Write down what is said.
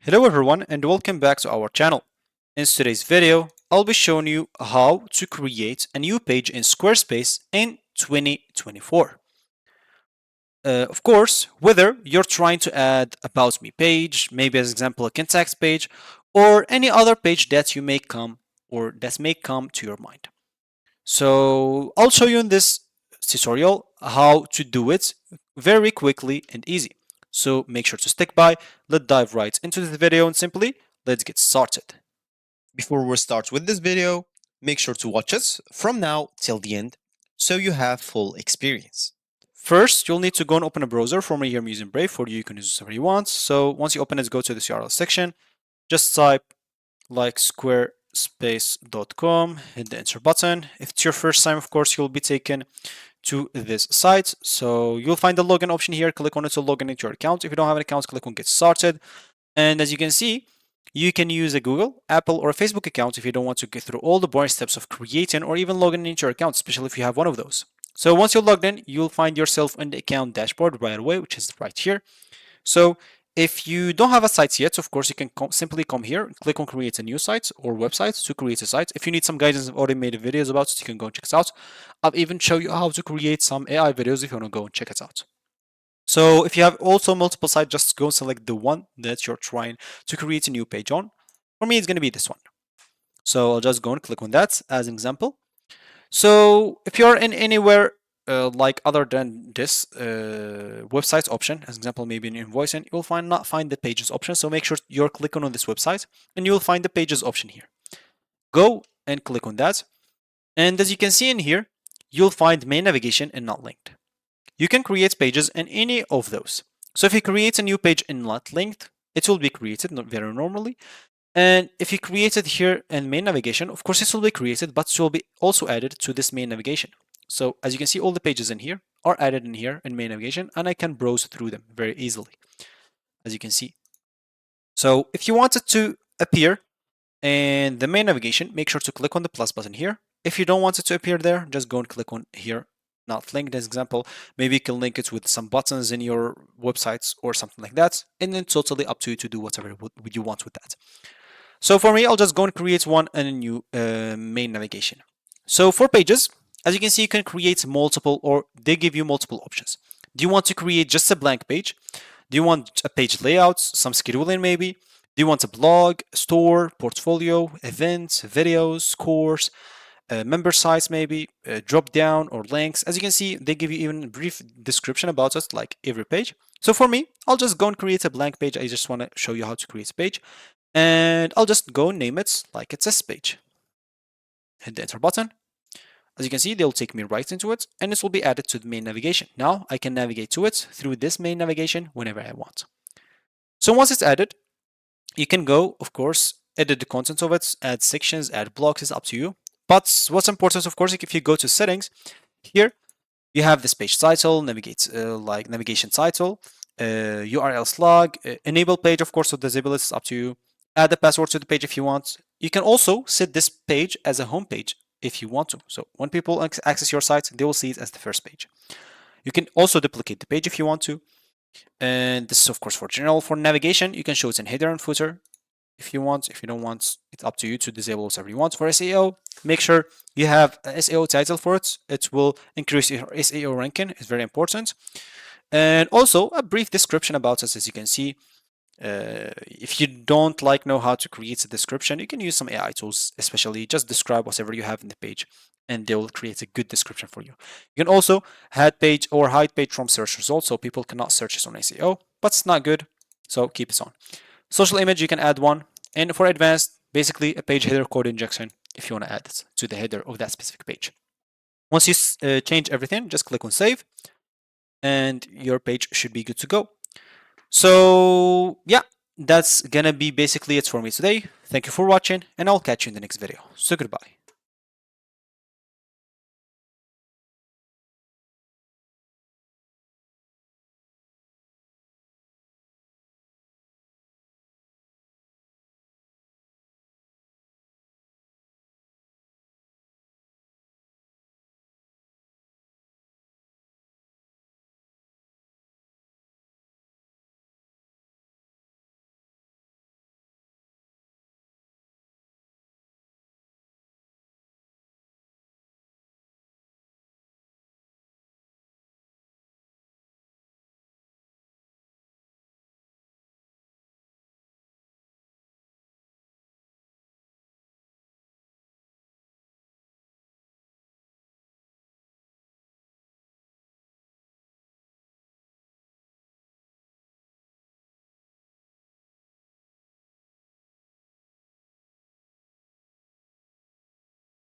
Hello everyone and welcome back to our channel. In today's video, I'll be showing you how to create a new page in Squarespace in 2024. Of course, whether you're trying to add About Me page, maybe as example a contacts page, or any other page that you may come or that may come to your mind. So I'll show you in this tutorial how to do it very quickly and easy. So make sure to stick by. Let's dive right into the video and simply let's get started. Before we start with this video, make sure to watch us from now till the end so you have full experience. First, you'll need to go and open a browser. For me here, I'm using Brave. For you, you can use whatever you want. So once you open it, go to this URL section. Just type like squarespace.com, hit the enter button. If it's your first time, of course, you'll be taken to this site. So you'll find the login option here. Click on it to log in into your account. If you don't have an account, click on get started. And as you can see, you can use a Google, Apple, or a Facebook account if you don't want to get through all the boring steps of creating or even logging into your account, especially if you have one of those. So once you're logged in, you'll find yourself in the account dashboard right away, which is right here. So if you don't have a site yet, of course, you can simply come here, click on create a new site or website to create a site. If you need some guidance, I've already made videos about it. You can go and check it out. I've even show you how to create some AI videos if you want to go and check it out. So if you have also multiple sites, just go and select the one that you're trying to create a new page on. For me, it's going to be this one. So I'll just go and click on that as an example. So if you're in anywhere like other than this website option, as example, maybe in invoicing, you'll not find the pages option. So make sure you're clicking on this website and you'll find the pages option here. Go and click on that. And as you can see in here, you'll find main navigation and not linked. You can create pages in any of those. So if you create a new page in not linked, it will be created very normally. And if you create it here in main navigation, of course, this will be created, but it will be also added to this main navigation. So as you can see, all the pages in here are added in here in main navigation, and I can browse through them very easily, as you can see. So if you want it to appear in the main navigation, make sure to click on the plus button here. If you don't want it to appear there, just go and click on here, not linked as example. Maybe you can link it with some buttons in your websites or something like that. And then totally up to you to do whatever you want with that. So for me, I'll just go and create one in a new main navigation. So for pages, as you can see, you can create multiple, or they give you multiple options. Do you want to create just a blank page? Do you want a page layout, some scheduling maybe? Do you want a blog, store, portfolio, events, videos, course, member sites maybe, drop down or links? As you can see, they give you even a brief description about us, like every page. So for me, I'll just go and create a blank page. I just want to show you how to create a page. And I'll just go and name it like it's this page. Hit the enter button. As you can see, they'll take me right into it, and this will be added to the main navigation. Now I can navigate to it through this main navigation whenever I want. So once it's added, you can go, of course, edit the content of it, add sections, add blocks, it's up to you. But what's important, of course, if you go to settings, here you have this page title, navigate like navigation title, URL slug, enable page, of course, or disable it, it's up to you. Add the password to the page if you want. You can also set this page as a home page if you want to. So when people access your site, they will see it as the first page. You can also duplicate the page if you want to. And this is, of course, for general. For navigation, you can show it in header and footer if you want. If you don't want, it's up to you to disable whatever you want. For SEO, make sure you have an SEO title for it. It will increase your SEO ranking. It's very important. And also a brief description about us, as you can see. If you don't know how to create a description, you can use some AI tools, especially just describe whatever you have in the page, and they will create a good description for you. You can also hide page from search results, so people cannot search this on SEO, but it's not good, so keep it on. Social image, you can add one, and for advanced, basically a page header code injection if you want to add it to the header of that specific page. Once you change everything, just click on save, and your page should be good to go. So yeah, that's gonna be basically it for me today. Thank you for watching, and I'll catch you in the next video. So goodbye.